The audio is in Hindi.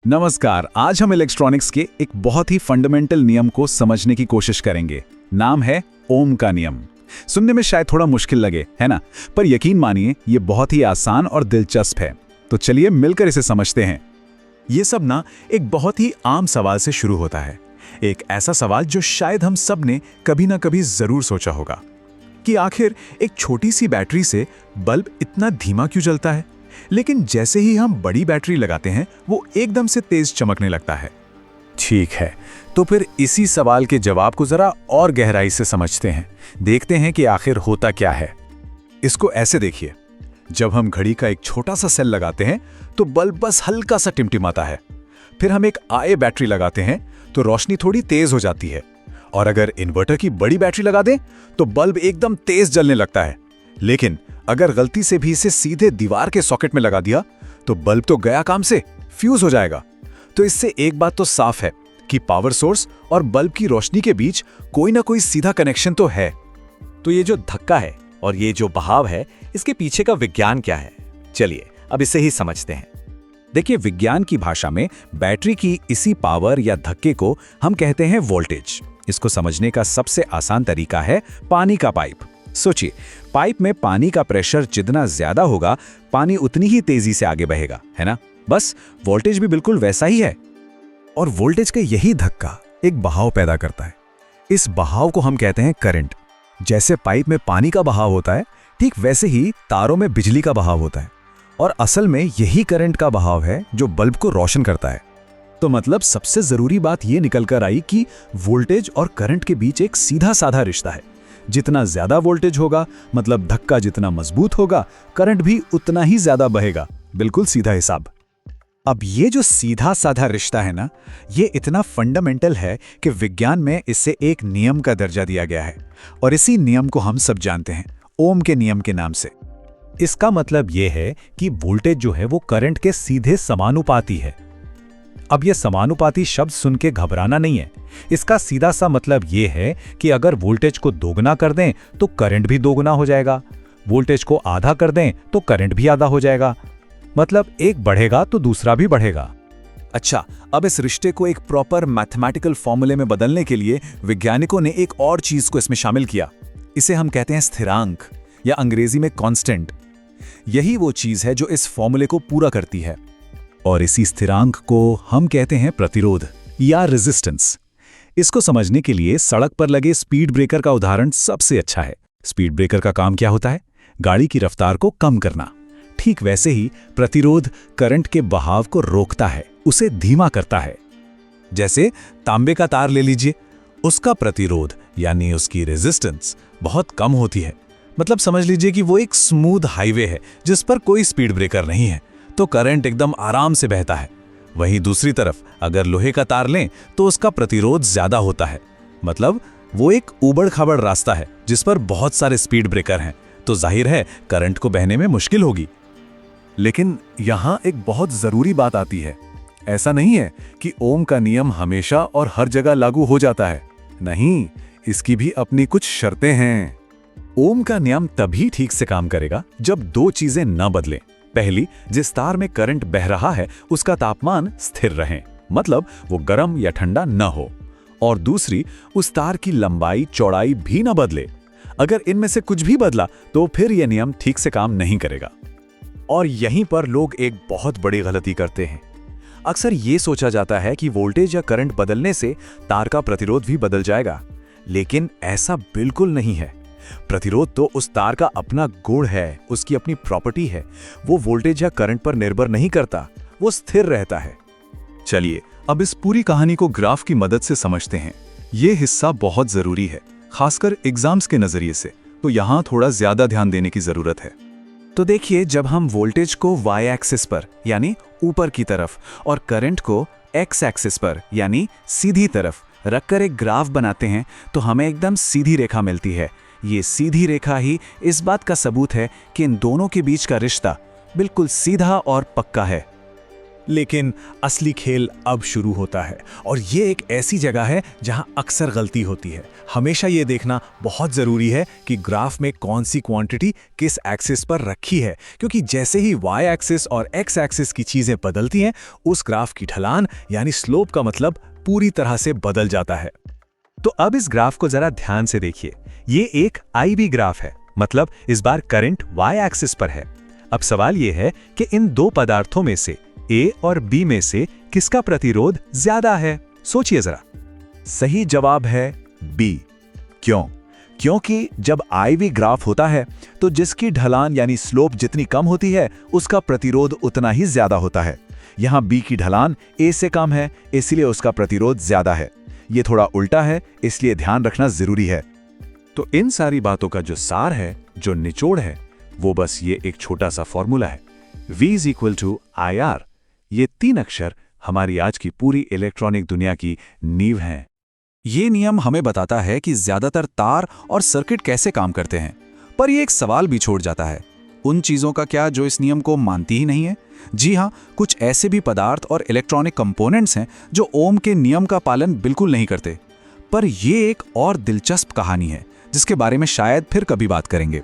नमस्कार। आज हम इलेक्ट्रॉनिक्स के एक बहुत ही फंडामेंटल नियम को समझने की कोशिश करेंगे। नाम है ओम का नियम। सुनने में शायद थोड़ा मुश्किल लगे, है ना? पर यकीन मानिए ये बहुत ही आसान और दिलचस्प है। तो चलिए मिलकर इसे समझते हैं। ये सब ना एक बहुत ही आम सवाल से शुरू होता है। एक ऐसा सवाल जो शायद हम सब ने कभी ना कभी जरूर सोचा होगा कि आखिर एक छोटी सी बैटरी से बल्ब इतना धीमा क्यों जलता है, लेकिन जैसे ही हम बड़ी बैटरी लगाते हैं वो एकदम से तेज चमकने लगता है। ठीक है, तो फिर इसी सवाल के जवाब को जरा और गहराई से समझते हैं। देखते हैं कि आखिर होता क्या है। इसको ऐसे देखिए, जब हम घड़ी का एक छोटा सा सेल लगाते हैं तो बल्ब बस हल्का सा टिमटिमाता है। फिर हम एक आए बैटरी लगाते हैं तो रोशनी थोड़ी तेज हो जाती है, और अगर इन्वर्टर की बड़ी बैटरी लगा दें तो बल्ब एकदम तेज जलने लगता है। लेकिन अगर गलती से भी इसे सीधे दीवार के सॉकेट में लगा दिया तो बल्ब तो गया काम से, फ्यूज हो जाएगा। तो इससे एक बात तो साफ है कि पावर सोर्स और बल्ब की रोशनी के बीच कोई ना कोई सीधा कनेक्शन तो है। तो ये जो धक्का है और ये जो बहाव है, इसके पीछे का विज्ञान क्या है? चलिए अब इसे ही समझते हैं। देखिए, विज्ञान की भाषा में बैटरी की इसी पावर या धक्के को हम कहते हैं वोल्टेज। इसको समझने का सबसे आसान तरीका है पानी का पाइप। सोचिए, पाइप में पानी का प्रेशर जितना ज्यादा होगा, पानी उतनी ही तेजी से आगे बहेगा, है ना? बस वोल्टेज भी बिल्कुल वैसा ही है। और वोल्टेज का यही धक्का एक बहाव पैदा करता है। इस बहाव को हम कहते हैं करंट। जैसे पाइप में पानी का बहाव होता है, ठीक वैसे ही तारों में बिजली का बहाव होता है। और असल में यही करंट का बहाव है जो बल्ब को रोशन करता है। तो मतलब सबसे जरूरी बात यह निकल कर आई कि वोल्टेज और करंट के बीच एक सीधा साधा रिश्ता है। जितना ज्यादा वोल्टेज होगा, मतलब धक्का जितना मजबूत होगा, करंट भी उतना ही ज्यादा बहेगा। बिल्कुल सीधा हिसाब। अब ये जो सीधा साधा रिश्ता है ना, ये इतना फंडामेंटल है कि विज्ञान में इससे एक नियम का दर्जा दिया गया है, और इसी नियम को हम सब जानते हैं, ओम के नियम के नाम से। इसका मतलब यह है कि वोल्टेज जो है वो करंट के सीधे समानुपाती है। अब यह समानुपाती शब्द सुन के घबराना नहीं है। इसका सीधा सा मतलब यह है कि अगर वोल्टेज को दोगुना कर दें तो करंट भी दोगुना हो जाएगा, वोल्टेज को आधा कर दें तो करंट भी आधा हो जाएगा। मतलब एक बढ़ेगा तो दूसरा भी बढ़ेगा। अच्छा, अब इस रिश्ते को एक प्रॉपर मैथमेटिकल फॉर्मूले में बदलने के लिए वैज्ञानिकों ने एक और चीज को इसमें शामिल किया। इसे हम कहते हैं स्थिरांक, या अंग्रेजी में कांस्टेंट। यही वो चीज है जो इस फॉर्मूले को पूरा करती है, और इसी स्थिरांक को हम कहते हैं प्रतिरोध या रेजिस्टेंस। इसको समझने के लिए सड़क पर लगे स्पीड ब्रेकर का उदाहरण सबसे अच्छा है। स्पीड ब्रेकर का काम क्या होता है? गाड़ी की रफ्तार को कम करना। ठीक वैसे ही प्रतिरोध करंट के बहाव को रोकता है, उसे धीमा करता है। जैसे तांबे का तार ले लीजिए, उसका प्रतिरोध यानी उसकी रेजिस्टेंस बहुत कम होती है। मतलब समझ लीजिए कि वो एक स्मूथ हाईवे है जिस पर कोई स्पीड ब्रेकर नहीं है, तो करंट एकदम आराम से बहता है। वहीं दूसरी तरफ अगर लोहे का तार लें तो उसका प्रतिरोध ज्यादा होता है। मतलब वो एक ऊबड़-खाबड़ रास्ता है जिस पर बहुत सारे स्पीड ब्रेकर हैं, तो जाहिर है करंट को बहने में मुश्किल होगी। लेकिन यहां एक बहुत जरूरी बात आती है। ऐसा नहीं है कि ओम का नियम हमेशा और हर जगह लागू हो जाता है। नहीं, इसकी भी अपनी कुछ शर्तें हैं। ओम का नियम तभी ठीक से काम करेगा जब दो चीजें न बदलें। पहली, जिस तार में करंट बह रहा है उसका तापमान स्थिर रहे, मतलब वो गर्म या ठंडा न हो। और दूसरी, उस तार की लंबाई चौड़ाई भी न बदले। अगर इनमें से कुछ भी बदला तो फिर यह नियम ठीक से काम नहीं करेगा। और यहीं पर लोग एक बहुत बड़ी गलती करते हैं। अक्सर ये सोचा जाता है कि वोल्टेज या करंट बदलने से तार का प्रतिरोध भी बदल जाएगा, लेकिन ऐसा बिल्कुल नहीं है। प्रतिरोध तो उस तार का अपना गुण है, उसकी अपनी प्रॉपर्टी है। वो वोल्टेज या करंट पर निर्भर नहीं करता, वो स्थिर रहता है। चलिए अब इस पूरी कहानी को ग्राफ की मदद से समझते हैं। ये हिस्सा बहुत जरूरी है, खासकर एग्जाम्स के नजरिए से, तो यहां थोड़ा ज्यादा ध्यान देने की जरूरत है। तो देखिए, जब हम वोल्टेज को वाई एक्सिस पर यानी ऊपर की तरफ और करंट को एक्स एक्सिस पर यानी सीधी तरफ रखकर एक ग्राफ बनाते हैं तो हमें एकदम सीधी रेखा मिलती है। ये सीधी रेखा ही इस बात का सबूत है कि इन दोनों के बीच का रिश्ता बिल्कुल सीधा और पक्का है। लेकिन असली खेल अब शुरू होता है और ये एक ऐसी जगह है जहां अक्सर गलती होती है। हमेशा ये देखना बहुत ज़रूरी है कि ग्राफ में कौन सी क्वांटिटी किस एक्सिस पर रखी है, क्योंकि जैसे ही वाई एक्सिस और एक्स एक्सिस की चीज़ें बदलती हैं, उस ग्राफ की ढलान यानी स्लोप का मतलब पूरी तरह से बदल जाता है। तो अब इस ग्राफ को जरा ध्यान से देखिए। ये एक IV ग्राफ है, मतलब इस बार करंट वाई एक्सिस पर है। अब सवाल ये है कि इन दो पदार्थों में से A और B में से किसका प्रतिरोध ज्यादा है? सोचिए जरा। सही जवाब है B। क्यों? क्योंकि जब IV ग्राफ होता है तो जिसकी ढलान यानी स्लोप जितनी कम होती है उसका प्रतिरोध उतना ही ज्यादा होता है। यहाँ B की ढलान A से कम है, इसलिए उसका प्रतिरोध ज्यादा है। ये थोड़ा उल्टा है, इसलिए ध्यान रखना जरूरी है। तो इन सारी बातों का जो सार है, जो निचोड़ है, वो बस ये एक छोटा सा फॉर्मूला है। V = IR। ये 3 अक्षर हमारी आज की पूरी इलेक्ट्रॉनिक दुनिया की नींव हैं। ये नियम हमें बताता है कि ज्यादातर तार और सर्किट कैसे काम करते हैं, पर ये एक सवाल भी छोड़ जाता है। उन चीजों का क्या जो इस नियम को मानती ही नहीं है? जी हाँ, कुछ ऐसे भी पदार्थ और इलेक्ट्रॉनिक कंपोनेंट्स हैं जो ओम के नियम का पालन बिल्कुल नहीं करते। पर ये एक और दिलचस्प कहानी है जिसके बारे में शायद फिर कभी बात करेंगे।